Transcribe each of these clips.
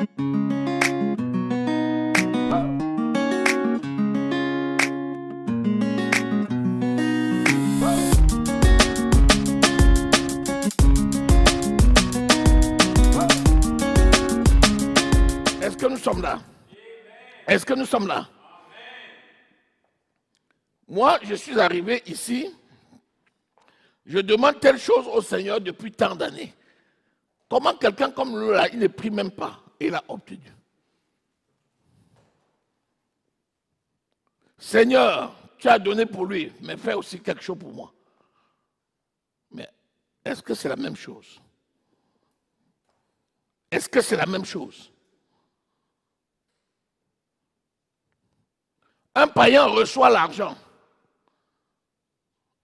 Est-ce que nous sommes là? Est-ce que nous sommes là? Moi, je suis arrivé ici, je demande telle chose au Seigneur depuis tant d'années. Comment quelqu'un comme lui, là, il ne prie même pas et il a obtenu? Seigneur, tu as donné pour lui, mais fais aussi quelque chose pour moi. Mais est-ce que c'est la même chose? Est-ce que c'est la même chose? Un païen reçoit l'argent,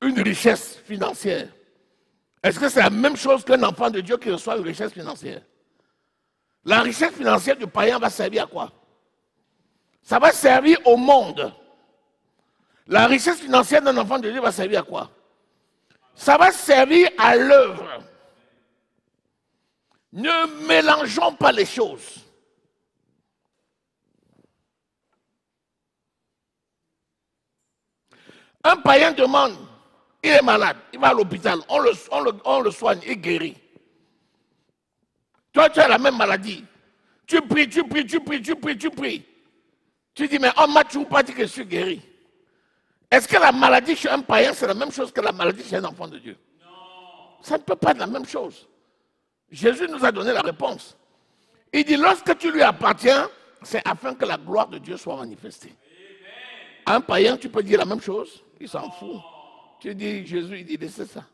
une richesse financière. Est-ce que c'est la même chose qu'un enfant de Dieu qui reçoit une richesse financière? La richesse financière du païen va servir à quoi? Ça va servir au monde. La richesse financière d'un enfant de Dieu va servir à quoi? Ça va servir à l'œuvre. Ne mélangeons pas les choses. Un païen demande, il est malade, il va à l'hôpital, on le soigne, il guérit. Toi, tu as la même maladie. Tu pries. Tu dis, mais on m'a toujours pas dit que je suis guéri. Est-ce que la maladie chez un païen, c'est la même chose que la maladie chez un enfant de Dieu? Non. Ça ne peut pas être la même chose. Jésus nous a donné la réponse. Il dit, lorsque tu lui appartiens, c'est afin que la gloire de Dieu soit manifestée. À un païen, tu peux dire la même chose, il s'en fout. Tu dis, Jésus, il dit, laissez ça.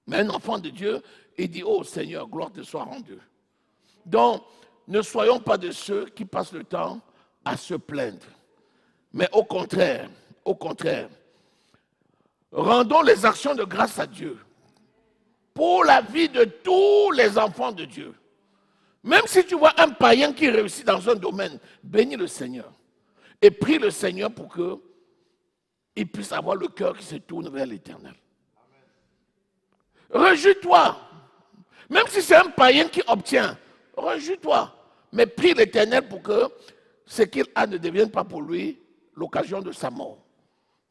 Mais un enfant de Dieu, il dit, oh Seigneur, gloire te soit rendue. Donc, ne soyons pas de ceux qui passent le temps à se plaindre. Mais au contraire, rendons les actions de grâce à Dieu pour la vie de tous les enfants de Dieu. Même si tu vois un païen qui réussit dans un domaine, bénis le Seigneur et prie le Seigneur pour qu'il puisse avoir le cœur qui se tourne vers l'Éternel. Réjouis-toi. Même si c'est un païen qui obtient, réjouis-toi. Mais prie l'Éternel pour que ce qu'il a ne devienne pas pour lui l'occasion de sa mort.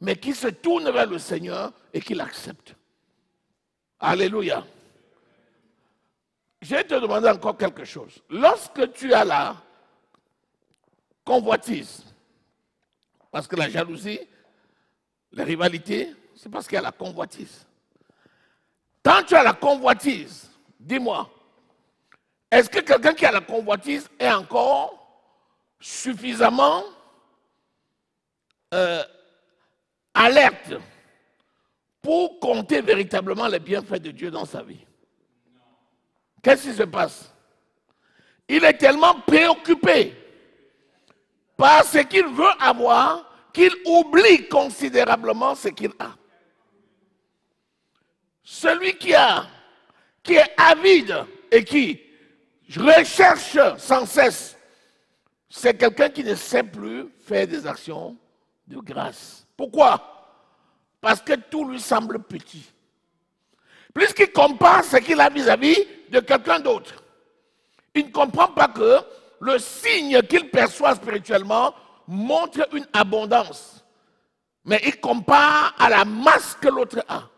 Mais qu'il se tourne vers le Seigneur et qu'il accepte. Alléluia. Je vais te demander encore quelque chose. Lorsque tu as la convoitise, parce que la jalousie, la rivalité, c'est parce qu'il y a la convoitise. Quand tu as la convoitise, dis-moi, est-ce que quelqu'un qui a la convoitise est encore suffisamment alerte pour compter véritablement les bienfaits de Dieu dans sa vie? Qu'est-ce qui se passe? Il est tellement préoccupé par ce qu'il veut avoir qu'il oublie considérablement ce qu'il a. Celui qui est avide et qui recherche sans cesse, c'est quelqu'un qui ne sait plus faire des actions de grâce. Pourquoi? Parce que tout lui semble petit. Puisqu'il compare ce qu'il a vis-à-vis de quelqu'un d'autre. Il ne comprend pas que le signe qu'il perçoit spirituellement montre une abondance. Mais il compare à la masse que l'autre a.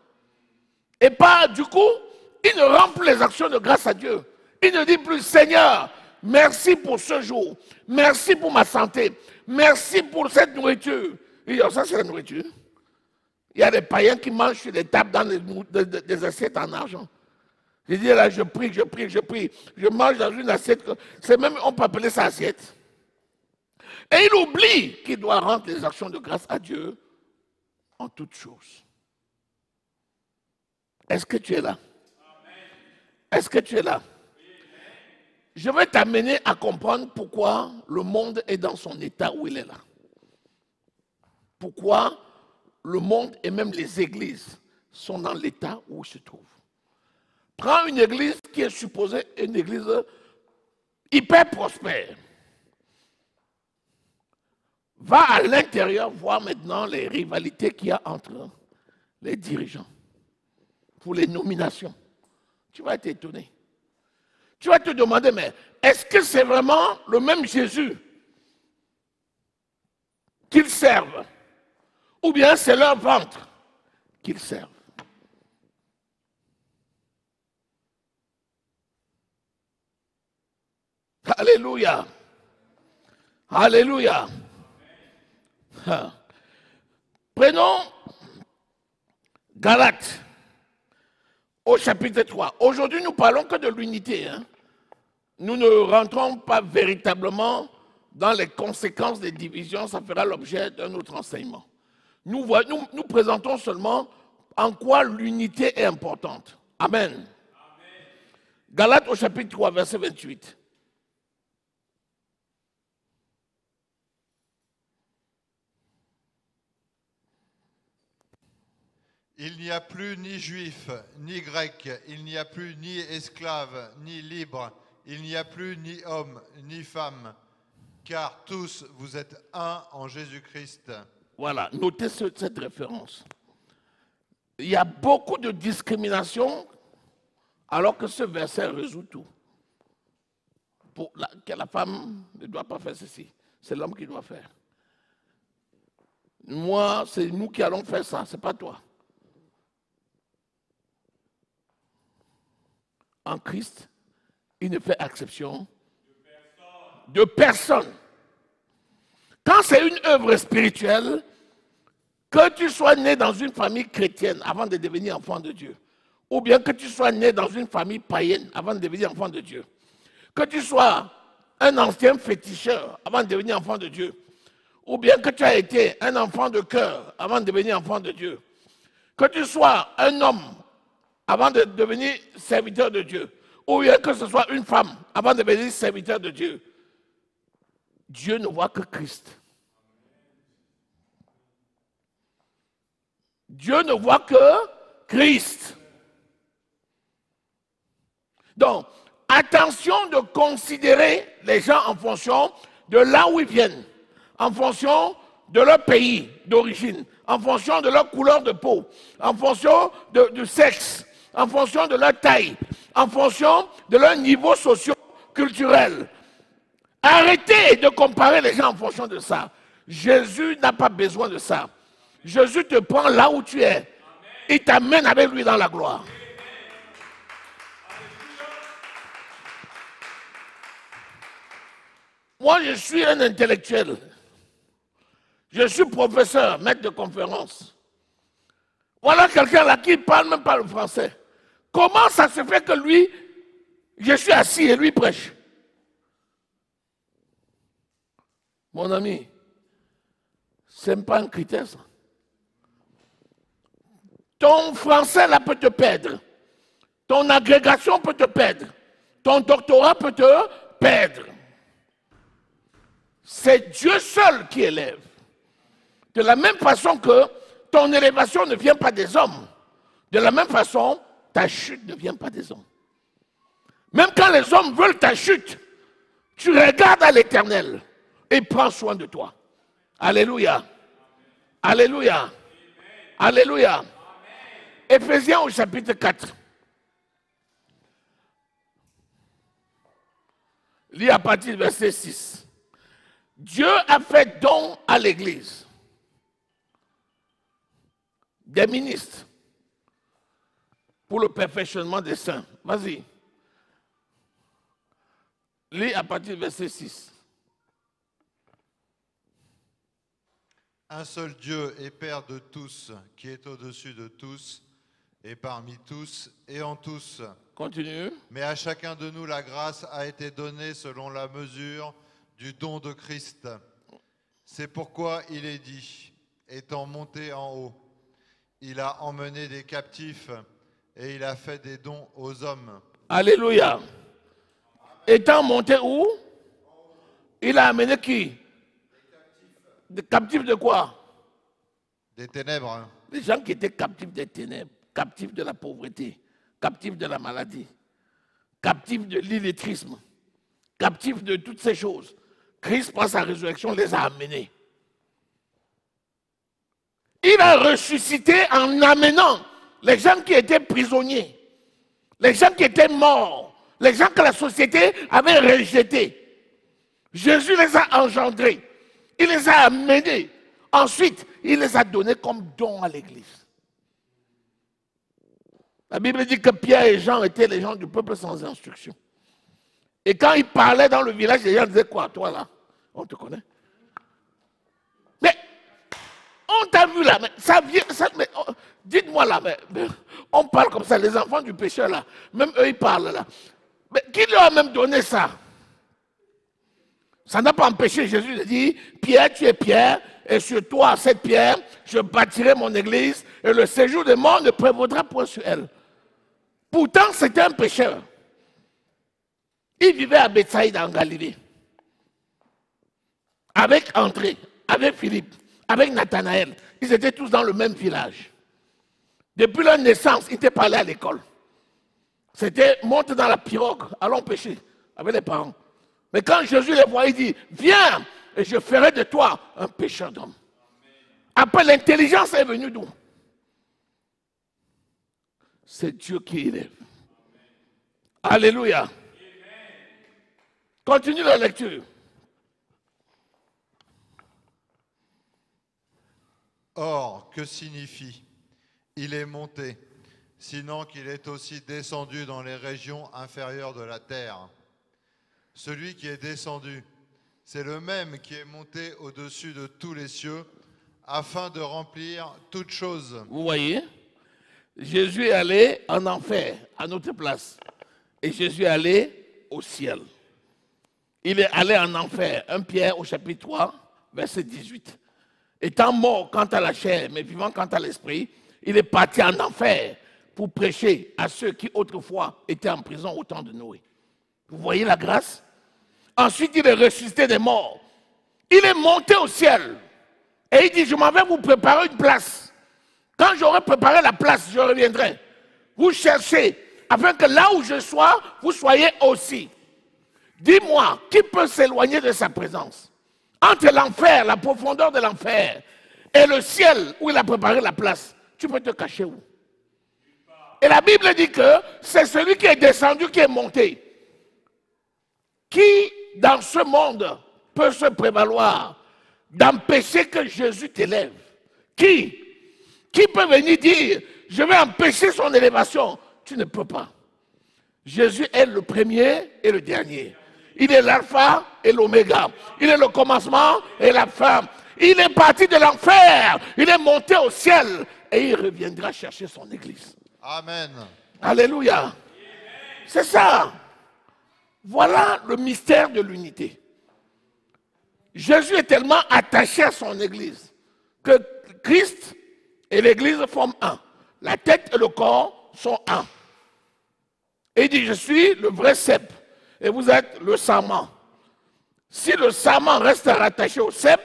Et pas, du coup, il ne rend plus les actions de grâce à Dieu. Il ne dit plus, Seigneur, merci pour ce jour. Merci pour ma santé. Merci pour cette nourriture. Il dit, oh, ça c'est la nourriture. Il y a des païens qui mangent sur des tables dans des assiettes en argent. Je dis là, je prie. Je mange dans une assiette. C'est même, on peut appeler ça assiette. Et il oublie qu'il doit rendre les actions de grâce à Dieu en toutes choses. Est-ce que tu es là? Est-ce que tu es là? Je vais t'amener à comprendre pourquoi le monde est dans son état où il est là. Pourquoi le monde et même les églises sont dans l'état où ils se trouvent. Prends une église qui est supposée une église hyper prospère. Va à l'intérieur voir maintenant les rivalités qu'il y a entre les dirigeants pour les nominations. Tu vas être étonné. Tu vas te demander, mais est-ce que c'est vraiment le même Jésus qu'ils servent? Ou bien c'est leur ventre qu'ils servent? Alléluia. Alléluia. Prenons Galates au chapitre 3. Aujourd'hui, nous parlons que de l'unité. Nous ne rentrons pas véritablement dans les conséquences des divisions. Ça fera l'objet d'un autre enseignement. Nous présentons seulement en quoi l'unité est importante. Amen. Amen. Galates au chapitre 3, verset 28. Il n'y a plus ni juif, ni grec, il n'y a plus ni esclave, ni libre, il n'y a plus ni homme, ni femme, car tous vous êtes un en Jésus-Christ. Voilà, notez cette référence. Il y a beaucoup de discrimination, alors que ce verset résout tout. Que la femme ne doit pas faire ceci, c'est l'homme qui doit faire. Moi, c'est nous qui allons faire ça, ce n'est pas toi. En Christ, il ne fait exception de personne. Quand c'est une œuvre spirituelle, que tu sois né dans une famille chrétienne avant de devenir enfant de Dieu, ou bien que tu sois né dans une famille païenne avant de devenir enfant de Dieu, que tu sois un ancien féticheur avant de devenir enfant de Dieu, ou bien que tu as été un enfant de cœur avant de devenir enfant de Dieu, que tu sois un homme avant de devenir serviteur de Dieu, ou bien que ce soit une femme avant de devenir serviteur de Dieu, Dieu ne voit que Christ. Dieu ne voit que Christ. Donc, attention de considérer les gens en fonction de là où ils viennent, en fonction de leur pays d'origine, en fonction de leur couleur de peau, en fonction du sexe, en fonction de leur taille, en fonction de leur niveau socio-culturel. Arrêtez de comparer les gens en fonction de ça. Jésus n'a pas besoin de ça. Jésus te prend là où tu es. Il t'amène avec lui dans la gloire. Moi, je suis un intellectuel. Je suis professeur, maître de conférence. Voilà quelqu'un là qui ne parle même pas le français. Comment ça se fait que lui, je suis assis et lui prêche? Mon ami, ce n'est pas un critère ça. Ton français là peut te perdre. Ton agrégation peut te perdre. Ton doctorat peut te perdre. C'est Dieu seul qui élève. De la même façon que ton élévation ne vient pas des hommes, de la même façon, ta chute ne vient pas des hommes. Même quand les hommes veulent ta chute, tu regardes à l'Éternel et prends soin de toi. Alléluia. Alléluia. Alléluia. Éphésiens au chapitre 4. Lis à partir du verset 6. Dieu a fait don à l'Église des ministres pour le perfectionnement des saints. Vas-y. Lis à partir du verset 6. Un seul Dieu et Père de tous, qui est au-dessus de tous, et parmi tous, et en tous. Continue. Mais à chacun de nous, la grâce a été donnée selon la mesure du don de Christ. C'est pourquoi il est dit, étant monté en haut, il a emmené des captifs et il a fait des dons aux hommes. Alléluia. Étant monté où? Il a amené qui? Des captifs de quoi? Des ténèbres. Les gens qui étaient captifs des ténèbres, captifs de la pauvreté, captifs de la maladie, captifs de l'illettrisme, captifs de toutes ces choses. Christ, par sa résurrection, les a amenés. Il a ressuscité en amenant les gens qui étaient prisonniers, les gens qui étaient morts, Les gens que la société avait rejetés. Jésus les a engendrés. Il les a amenés. Ensuite, il les a donnés comme don à l'église. La Bible dit que Pierre et Jean étaient les gens du peuple sans instruction. Et quand ils parlaient dans le village, les gens disaient quoi? Toi là, on te connaît. Mais on t'a vu là, mais ça vient. Dites-moi là, mais on parle comme ça, les enfants du pécheur là, même eux ils parlent là. Mais qui leur a même donné ça? Ça n'a pas empêché Jésus de dire, Pierre, tu es Pierre, et sur toi, cette pierre, je bâtirai mon église, et le séjour des morts ne prévaudra point sur elle. Pourtant, c'était un pécheur. Il vivait à Bethsaïda en Galilée. Avec André, avec Philippe, avec Nathanaël. Ils étaient tous dans le même village. Depuis leur naissance, ils étaient pas allés à l'école. C'était monte dans la pirogue, allons pêcher avec les parents. Mais quand Jésus les voit, il dit, viens et je ferai de toi un pécheur d'homme. Après, l'intelligence est venue d'où? C'est Dieu qui élève. Alléluia. Continue la lecture. Or, que signifie? Il est monté, sinon qu'il est aussi descendu dans les régions inférieures de la terre. Celui qui est descendu, c'est le même qui est monté au-dessus de tous les cieux, afin de remplir toutes choses. Vous voyez, Jésus est allé en enfer, à notre place. Et Jésus est allé au ciel. Il est allé en enfer. 1 Pierre au chapitre 3, verset 18. Étant mort quant à la chair, mais vivant quant à l'esprit, il est parti en enfer pour prêcher à ceux qui autrefois étaient en prison au temps de Noé. Vous voyez la grâce? Ensuite, il est ressuscité des morts. Il est monté au ciel. Et il dit, je m'en vais vous préparer une place. Quand j'aurai préparé la place, je reviendrai. Vous cherchez, afin que là où je sois, vous soyez aussi. Dis-moi, qui peut s'éloigner de sa présence? Entre l'enfer, la profondeur de l'enfer, et le ciel où il a préparé la place, tu peux te cacher où? Et la Bible dit que c'est celui qui est descendu qui est monté. Qui, dans ce monde, peut se prévaloir d'empêcher que Jésus t'élève? Qui? Qui peut venir dire, je vais empêcher son élévation? Tu ne peux pas. Jésus est le premier et le dernier. Il est l'alpha et l'oméga. Il est le commencement et la fin. Il est parti de l'enfer. Il est monté au ciel. Et il reviendra chercher son église. Amen. Alléluia. C'est ça. Voilà le mystère de l'unité. Jésus est tellement attaché à son église que Christ et l'église forment un. La tête et le corps sont un. Et il dit, je suis le vrai cep et vous êtes le sarment. Si le sarment reste rattaché au cep,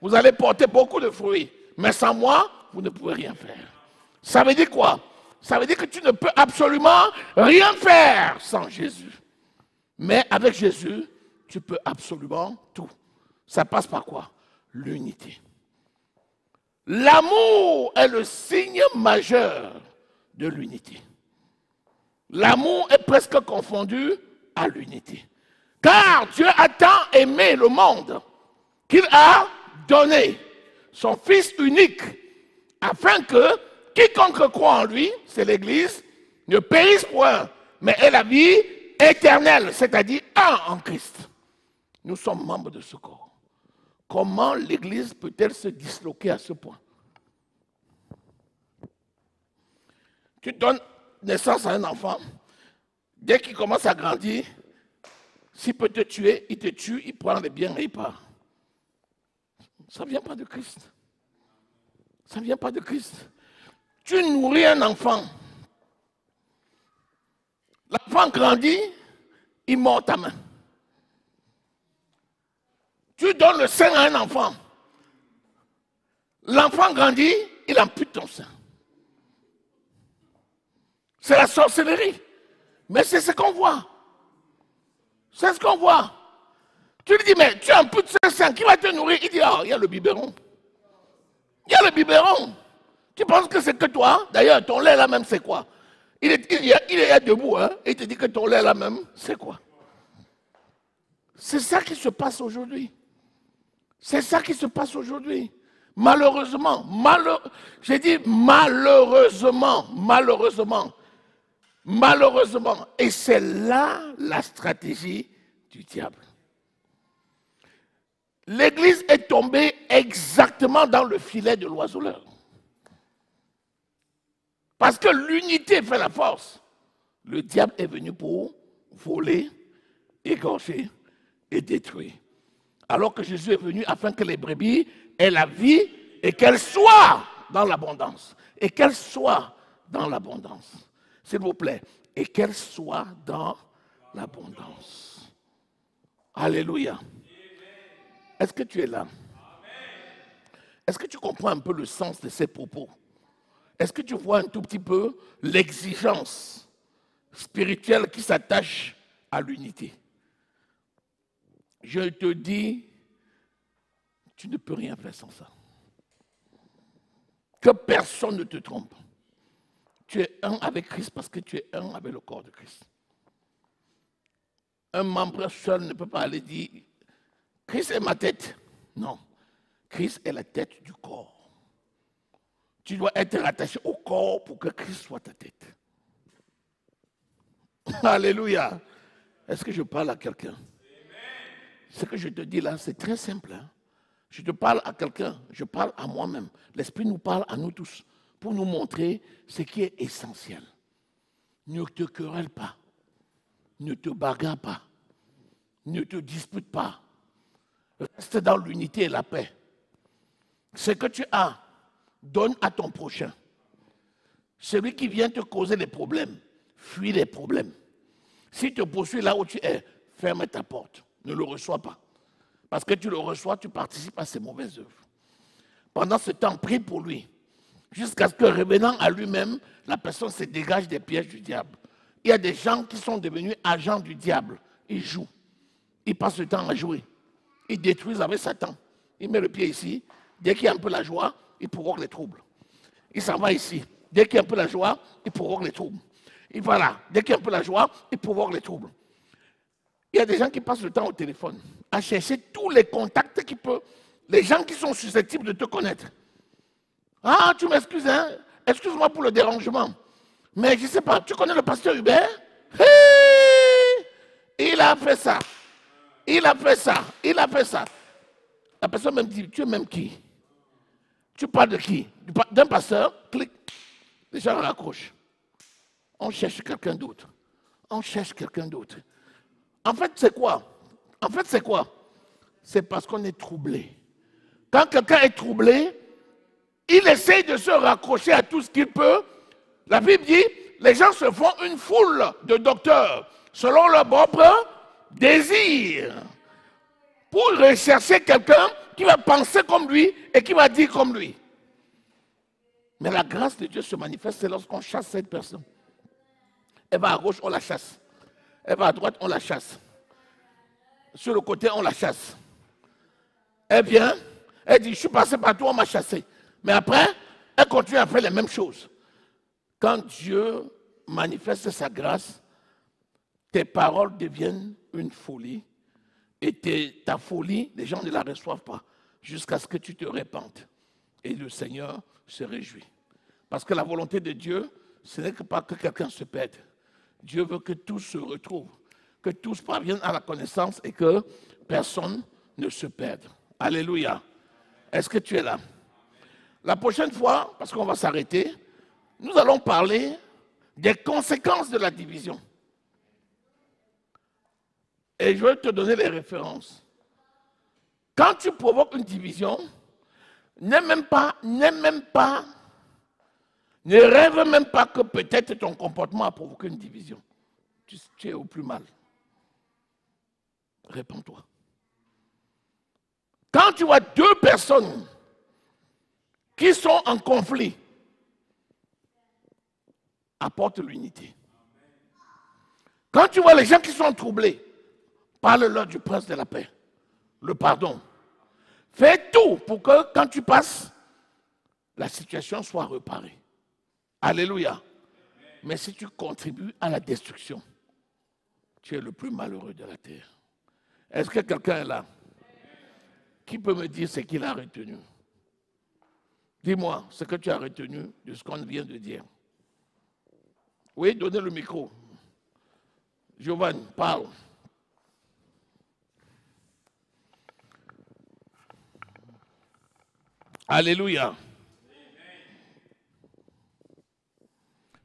vous allez porter beaucoup de fruits. Mais sans moi, vous ne pouvez rien faire. Ça veut dire quoi? Ça veut dire que tu ne peux absolument rien faire sans Jésus. Mais avec Jésus, tu peux absolument tout. Ça passe par quoi? L'unité. L'amour est le signe majeur de l'unité. L'amour est presque confondu à l'unité. Car Dieu a tant aimé le monde qu'il a donné son Fils unique afin que quiconque croit en lui, c'est l'Église, ne périsse point, mais ait la vie éternelle, c'est-à-dire un en Christ. Nous sommes membres de ce corps. Comment l'Église peut-elle se disloquer à ce point? Tu donnes naissance à un enfant, dès qu'il commence à grandir, s'il peut te tuer, il te tue, il prend les biens et il part. Ça ne vient pas de Christ. Ça ne vient pas de Christ. Tu nourris un enfant. L'enfant grandit, il mord ta main. Tu donnes le sein à un enfant. L'enfant grandit, il ampute ton sein. C'est la sorcellerie. Mais c'est ce qu'on voit. C'est ce qu'on voit. Tu lui dis, mais tu amputes ce sein, qui va te nourrir? Il dit, oh, il y a le biberon. Il y a le biberon. Tu penses que c'est que toi? D'ailleurs, ton lait là même, c'est quoi? Il est debout, hein, et il te dit que ton lait là même, c'est quoi? C'est ça qui se passe aujourd'hui. C'est ça qui se passe aujourd'hui. Malheureusement, j'ai dit malheureusement. Et c'est là la stratégie du diable. L'Église est tombée exactement dans le filet de l'oiseleur. Parce que l'unité fait la force. Le diable est venu pour voler, égorger et détruire. Alors que Jésus est venu afin que les brebis aient la vie et qu'elles soient dans l'abondance. Et qu'elles soient dans l'abondance. S'il vous plaît. Et qu'elles soient dans l'abondance. Alléluia. Est-ce que tu es là? Est-ce que tu comprends un peu le sens de ces propos? Est-ce que tu vois un tout petit peu l'exigence spirituelle qui s'attache à l'unité? Je te dis, tu ne peux rien faire sans ça. Que personne ne te trompe. Tu es un avec Christ parce que tu es un avec le corps de Christ. Un membre seul ne peut pas aller dire, Christ est ma tête. Non, Christ est la tête du corps. Tu dois être rattaché au corps pour que Christ soit ta tête. Alléluia. Est-ce que je parle à quelqu'un? Ce que je te dis là, c'est très simple. Hein? Je te parle à quelqu'un, je parle à moi-même. L'Esprit nous parle à nous tous pour nous montrer ce qui est essentiel. Ne te querelle pas. Ne te bagarre pas. Ne te dispute pas. Reste dans l'unité et la paix. Ce que tu as, donne à ton prochain. Celui qui vient te causer les problèmes, fuis les problèmes. S'il te poursuit là où tu es, ferme ta porte. Ne le reçois pas. Parce que tu le reçois, tu participes à ses mauvaises œuvres. Pendant ce temps, prie pour lui. Jusqu'à ce que, revenant à lui-même, la personne se dégage des pièges du diable. Il y a des gens qui sont devenus agents du diable. Ils jouent. Ils passent le temps à jouer. Ils détruisent avec Satan. Il met le pied ici. Dès qu'il y a un peu la joie, il provoque les troubles. Il s'en va ici. Dès qu'il y a un peu la joie, il provoque les troubles. Il va là. Dès qu'il y a un peu la joie, il provoque les troubles. Il y a des gens qui passent le temps au téléphone à chercher tous les contacts qui peuvent, les gens qui sont susceptibles de te connaître. Ah, tu m'excuses, hein? Excuse-moi pour le dérangement. Mais je ne sais pas, tu connais le pasteur Hubert? Hey! Il a fait ça. Il a fait ça. Il a fait ça. La personne même dit, tu es même qui? Tu parles de qui? D'un pasteur? Clic. Les gens raccrochent. On cherche quelqu'un d'autre. On cherche quelqu'un d'autre. En fait, c'est quoi? C'est parce qu'on est troublé. Quand quelqu'un est troublé, il essaye de se raccrocher à tout ce qu'il peut. La Bible dit, les gens se font une foule de docteurs selon leur propre désir pour rechercher quelqu'un qui va penser comme lui et qui va dire comme lui. Mais la grâce de Dieu se manifeste lorsqu'on chasse cette personne. Elle va à gauche, on la chasse. Elle va à droite, on la chasse. Sur le côté, on la chasse. Elle vient, elle dit, je suis passé partout, on m'a chassé. Mais après, elle continue à faire les mêmes choses. Quand Dieu manifeste sa grâce, tes paroles deviennent une folie. Et ta folie, les gens ne la reçoivent pas. Jusqu'à ce que tu te répandes. Et le Seigneur se réjouit. Parce que la volonté de Dieu, ce n'est pas que quelqu'un se perde. Dieu veut que tous se retrouvent. Que tous parviennent à la connaissance et que personne ne se perde. Alléluia. Est-ce que tu es là? La prochaine fois, parce qu'on va s'arrêter, nous allons parler des conséquences de la division. Et je vais te donner les références. Quand tu provoques une division, ne rêve même pas que peut-être ton comportement a provoqué une division. Tu es au plus mal. Réponds-toi. Quand tu vois deux personnes qui sont en conflit, apporte l'unité. Quand tu vois les gens qui sont troublés, parle-leur du prince de la paix, le pardon. Fais tout pour que quand tu passes, la situation soit réparée. Alléluia. Mais si tu contribues à la destruction, tu es le plus malheureux de la terre. Est-ce que quelqu'un est là? Qui peut me dire ce qu'il a retenu? Dis-moi ce que tu as retenu de ce qu'on vient de dire. Oui, donnez le micro. Giovanni, parle. Alléluia.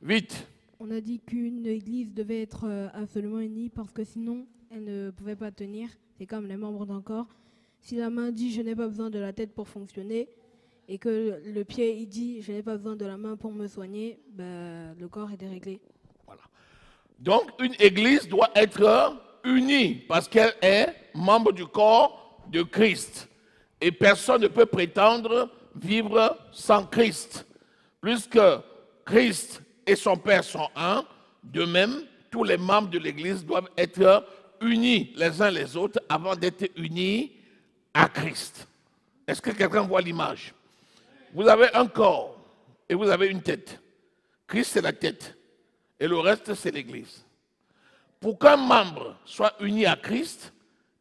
Vite. On a dit qu'une église devait être absolument unie parce que sinon, elle ne pouvait pas tenir. C'est comme les membres d'un corps. Si la main dit « je n'ai pas besoin de la tête pour fonctionner » et que le pied il dit « je n'ai pas besoin de la main pour me soigner », ben, le corps est déréglé. Voilà. Donc, une église doit être unie parce qu'elle est membre du corps de Christ. Et personne ne peut prétendre vivre sans Christ. Puisque Christ et son Père sont un, de même, tous les membres de l'Église doivent être unis les uns les autres avant d'être unis à Christ. Est-ce que quelqu'un voit l'image? Vous avez un corps et vous avez une tête. Christ, c'est la tête et le reste, c'est l'Église. Pour qu'un membre soit uni à Christ,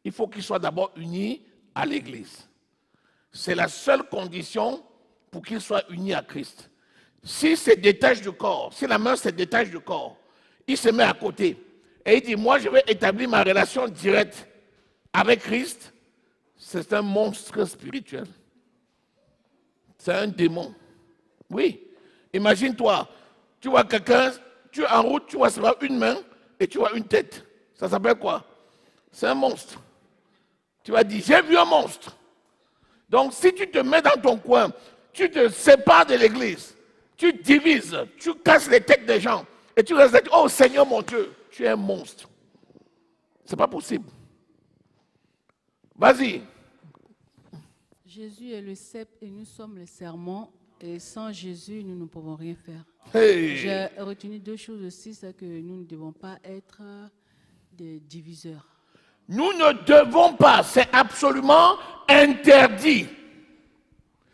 il faut qu'il soit d'abord uni à l'Église. C'est la seule condition pour qu'il soit uni à Christ. S'il se détache du corps, si la main se détache du corps, il se met à côté et il dit, moi je vais établir ma relation directe avec Christ, c'est un monstre spirituel. C'est un démon. Oui. Imagine-toi, tu vois quelqu'un, tu es en route, tu vois seulement une main et tu vois une tête. Ça s'appelle quoi? C'est un monstre. Tu vas dire, j'ai vu un monstre. Donc si tu te mets dans ton coin, tu te sépares de l'église, tu divises, tu casses les têtes des gens et tu restes, oh Seigneur mon Dieu, tu es un monstre. C'est pas possible. Vas-y. Jésus est le cep et nous sommes le serment. Et sans Jésus, nous ne pouvons rien faire. Hey. J'ai retenu deux choses aussi, c'est que nous ne devons pas être des diviseurs. Nous ne devons pas, c'est absolument interdit.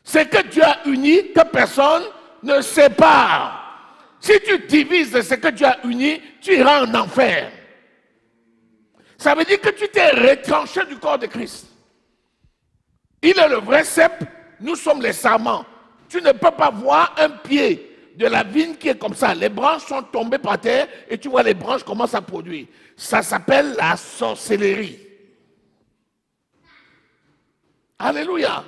C'est que Dieu a uni, que personne ne sépare. Si tu divises ce que Dieu a uni, tu iras en enfer. Ça veut dire que tu t'es retranché du corps de Christ. Il est le vrai cep, nous sommes les sarments. Tu ne peux pas voir un pied de la vigne qui est comme ça. Les branches sont tombées par terre et tu vois les branches commencent à produire. Ça s'appelle la sorcellerie. Alléluia.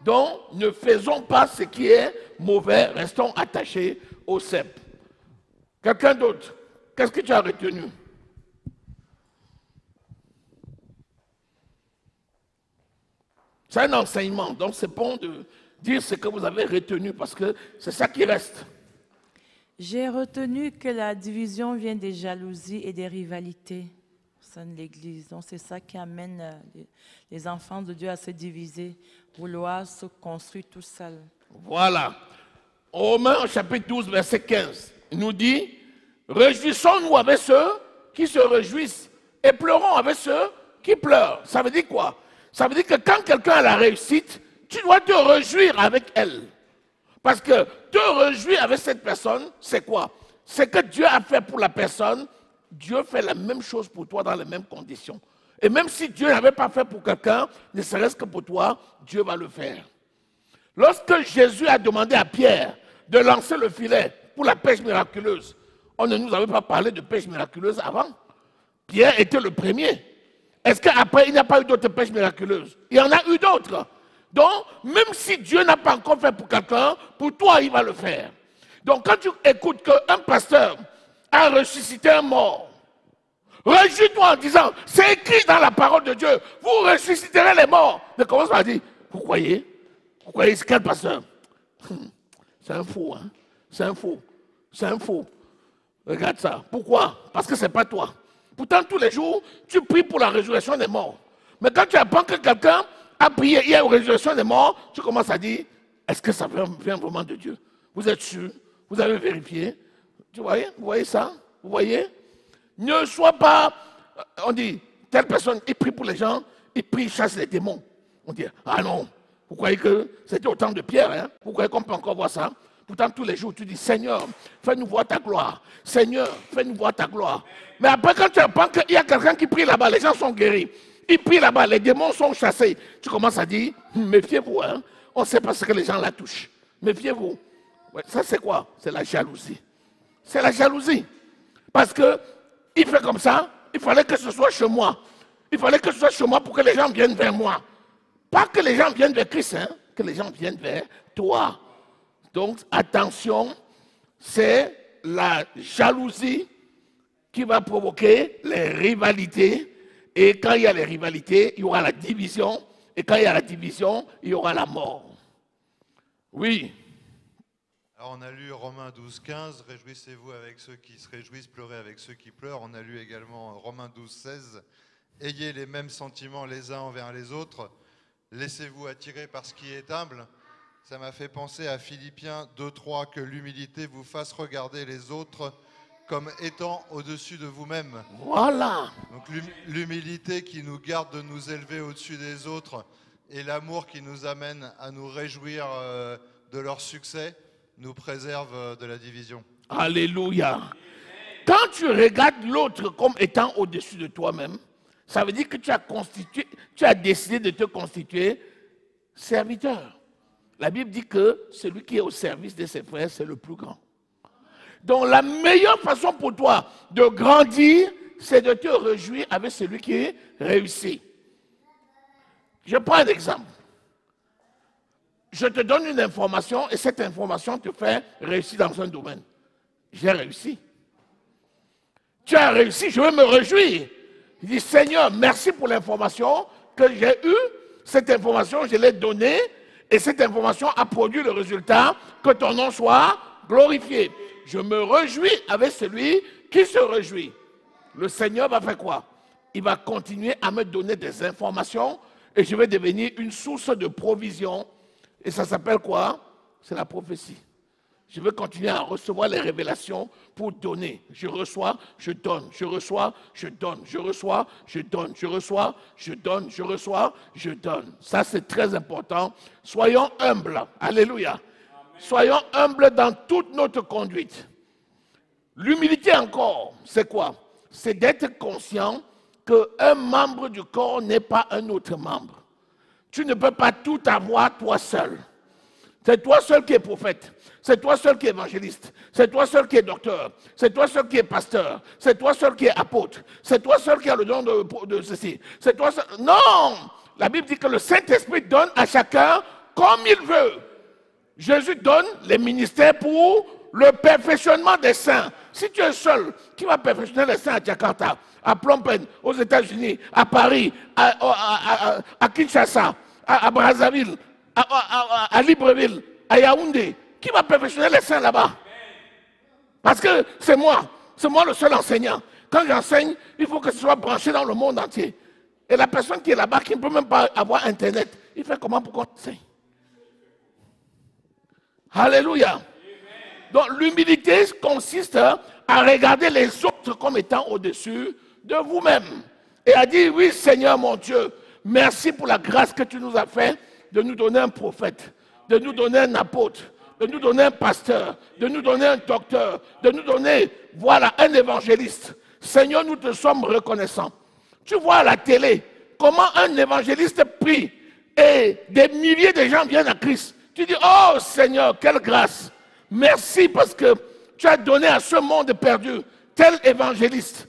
Donc, ne faisons pas ce qui est mauvais, restons attachés au cep. Quelqu'un d'autre, qu'est-ce que tu as retenu? C'est un enseignement, donc c'est bon de dire ce que vous avez retenu parce que c'est ça qui reste. J'ai retenu que la division vient des jalousies et des rivalités au sein de l'Église. Donc c'est ça qui amène les enfants de Dieu à se diviser, vouloir se construire tout seuls. Voilà. Romains chapitre 12, verset 15, il nous dit, réjouissons-nous avec ceux qui se réjouissent et pleurons avec ceux qui pleurent. Ça veut dire quoi? Ça veut dire que quand quelqu'un a la réussite, tu dois te réjouir avec elle. Parce que te réjouir avec cette personne, c'est quoi? C'est que Dieu a fait pour la personne, Dieu fait la même chose pour toi dans les mêmes conditions. Et même si Dieu n'avait pas fait pour quelqu'un, ne serait-ce que pour toi, Dieu va le faire. Lorsque Jésus a demandé à Pierre de lancer le filet pour la pêche miraculeuse, on ne nous avait pas parlé de pêche miraculeuse avant. Pierre était le premier. Est-ce qu'après, il n'y a pas eu d'autres pêches miraculeuses? Il y en a eu d'autres. Donc, même si Dieu n'a pas encore fait pour quelqu'un, pour toi, il va le faire. Donc, quand tu écoutes qu'un pasteur a ressuscité un mort, réjouis-toi en disant, c'est écrit dans la parole de Dieu, vous ressusciterez les morts. Ne commence pas à dire, vous croyez? Vous croyez, c'est quel pasteur? C'est un fou, hein? C'est un fou. C'est un fou. Regarde ça. Pourquoi? Parce que ce n'est pas toi. Pourtant, tous les jours, tu pries pour la résurrection des morts. Mais quand tu apprends que quelqu'un a prié hier aux résurrection des morts, tu commences à dire, est-ce que ça vient vraiment de Dieu? Vous êtes sûr? Vous avez vérifié? Vous voyez ça? Vous voyez? Ne sois pas, on dit, telle personne, il prie pour les gens, il prie, il chasse les démons. On dit, ah non, vous croyez que c'était au temps de Pierre, hein? Vous croyez qu'on peut encore voir ça? Pourtant, tous les jours, tu dis, Seigneur, fais-nous voir ta gloire. Seigneur, fais-nous voir ta gloire. Mais après, quand tu apprends qu'il y a quelqu'un qui prie là-bas, les gens sont guéris. Ils prient là-bas, les démons sont chassés. Tu commences à dire, méfiez-vous, hein. On ne sait pas ce que les gens la touchent. Méfiez-vous. Ouais, ça, c'est quoi? C'est la jalousie. C'est la jalousie. Parce qu'il fait comme ça, il fallait que ce soit chez moi. Il fallait que ce soit chez moi pour que les gens viennent vers moi. Pas que les gens viennent vers Christ, hein, que les gens viennent vers toi. Donc, attention, c'est la jalousie qui va provoquer les rivalités. Et quand il y a les rivalités, il y aura la division. Et quand il y a la division, il y aura la mort. Oui. Alors on a lu Romains 12, 15, réjouissez-vous avec ceux qui se réjouissent, pleurez avec ceux qui pleurent. On a lu également Romains 12, 16, ayez les mêmes sentiments les uns envers les autres, laissez-vous attirer par ce qui est humble. Ça m'a fait penser à Philippiens 2, 3, que l'humilité vous fasse regarder les autres comme étant au-dessus de vous-même. Voilà. Donc l'humilité qui nous garde de nous élever au-dessus des autres et l'amour qui nous amène à nous réjouir de leur succès nous préserve de la division. Alléluia. Quand tu regardes l'autre comme étant au-dessus de toi-même, ça veut dire que tu as décidé de te constituer serviteur. La Bible dit que celui qui est au service de ses frères, c'est le plus grand. Donc la meilleure façon pour toi de grandir, c'est de te réjouir avec celui qui réussit. Je prends un exemple. Je te donne une information et cette information te fait réussir dans un domaine. J'ai réussi. Tu as réussi, je veux me réjouir. Je dis, Seigneur, merci pour l'information que j'ai eue. Cette information, je l'ai donnée et cette information a produit le résultat, que ton nom soit glorifié. Je me réjouis avec celui qui se réjouit. Le Seigneur va faire quoi? Il va continuer à me donner des informations et je vais devenir une source de provision. Et ça s'appelle quoi? C'est la prophétie. Je veux continuer à recevoir les révélations pour donner. Je reçois, je donne. Je reçois, je donne. Je reçois, je donne. Je reçois, je donne. Je reçois, je donne. Ça, c'est très important. Soyons humbles. Alléluia. Amen. Soyons humbles dans toute notre conduite. L'humilité encore, c'est quoi? C'est d'être conscient qu'un membre du corps n'est pas un autre membre. Tu ne peux pas tout avoir toi seul. C'est toi seul qui es prophète. C'est toi seul qui es évangéliste. C'est toi seul qui es docteur. C'est toi seul qui es pasteur. C'est toi seul qui es apôtre. C'est toi seul qui a le don de ceci. C'est toi seul. Non! La Bible dit que le Saint-Esprit donne à chacun comme il veut. Jésus donne les ministères pour le perfectionnement des saints. Si tu es seul, qui va perfectionner les saints à Jakarta, à Phnom Penh, aux États-Unis, à Paris, à Kinshasa, à Brazzaville, à Libreville, à Yaoundé? Qui va perfectionner les saints là-bas? Parce que c'est moi le seul enseignant. Quand j'enseigne, il faut que ce soit branché dans le monde entier. Et la personne qui est là-bas, qui ne peut même pas avoir Internet, il fait comment pour qu'on enseigne? Alléluia. Donc l'humilité consiste à regarder les autres comme étant au-dessus de vous-même. Et à dire, oui Seigneur mon Dieu, merci pour la grâce que tu nous as fait de nous donner un prophète, de nous donner un apôtre, de nous donner un pasteur, de nous donner un docteur, de nous donner, voilà, un évangéliste. Seigneur, nous te sommes reconnaissants. Tu vois à la télé comment un évangéliste prie et des milliers de gens viennent à Christ. Tu dis, oh Seigneur, quelle grâce. Merci parce que tu as donné à ce monde perdu tel évangéliste.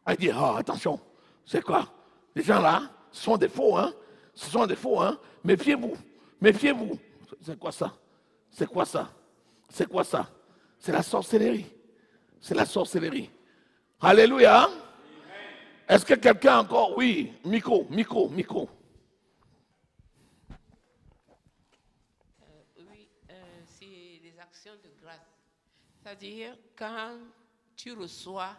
Il dit, oh attention, c'est quoi? Les gens là, ce sont des faux, hein? Ce sont des faux, hein? Méfiez-vous, méfiez-vous. C'est quoi ça? C'est quoi ça? C'est quoi ça? C'est la sorcellerie. C'est la sorcellerie. Alléluia. Est-ce que quelqu'un encore? Oui, micro. Oui, c'est des actions de grâce. C'est-à-dire, quand tu reçois,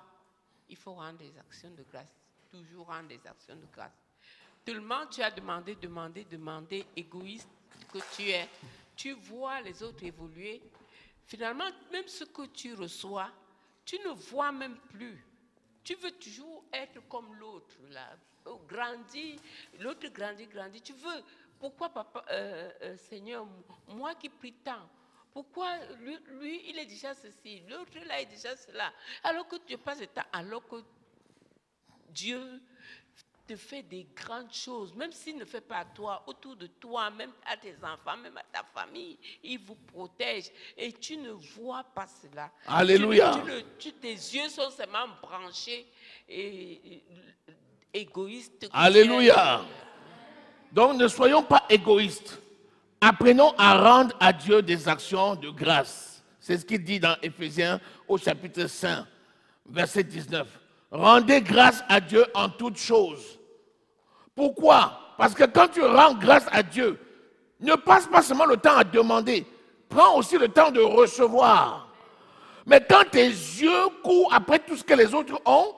il faut rendre des actions de grâce. Toujours rendre des actions de grâce. Tellement tu as demandé, égoïste que tu es. Tu vois les autres évoluer. Finalement, même ce que tu reçois, tu ne vois même plus. Tu veux toujours être comme l'autre, là. Grandis, l'autre grandit. Tu veux, pourquoi, papa, Seigneur, moi qui prie tant, Pourquoi lui, il est déjà ceci, l'autre là est déjà cela. Alors que tu passes le temps, alors que Dieu te fait des grandes choses, même s'il ne fait pas à toi, autour de toi, même à tes enfants, même à ta famille, il vous protège et tu ne vois pas cela. Alléluia. Tes yeux sont seulement branchés et égoïstes. Alléluia. Donc ne soyons pas égoïstes. Apprenons à rendre à Dieu des actions de grâce. C'est ce qu'il dit dans Éphésiens au chapitre 5, verset 19. Rendez grâce à Dieu en toutes choses. Pourquoi? Parce que quand tu rends grâce à Dieu, ne passe pas seulement le temps à demander, prends aussi le temps de recevoir. Mais quand tes yeux courent après tout ce que les autres ont,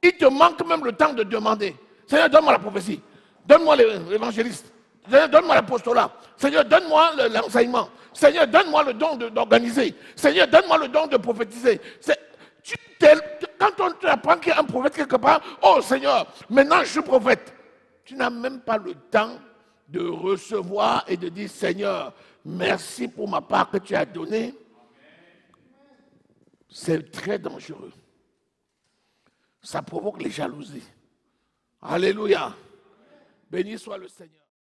il te manque même le temps de demander. Seigneur, donne-moi la prophétie. Donne-moi l'évangéliste. Seigneur, donne-moi l'apostolat. Seigneur, donne-moi l'enseignement. Seigneur, donne-moi le don d'organiser. Seigneur, donne-moi le don de prophétiser. Quand on t'apprend qu'il y a un prophète quelque part, oh Seigneur, maintenant je suis prophète. Tu n'as même pas le temps de recevoir et de dire, Seigneur, merci pour ma part que tu as donnée. C'est très dangereux. Ça provoque les jalousies. Alléluia. Béni soit le Seigneur.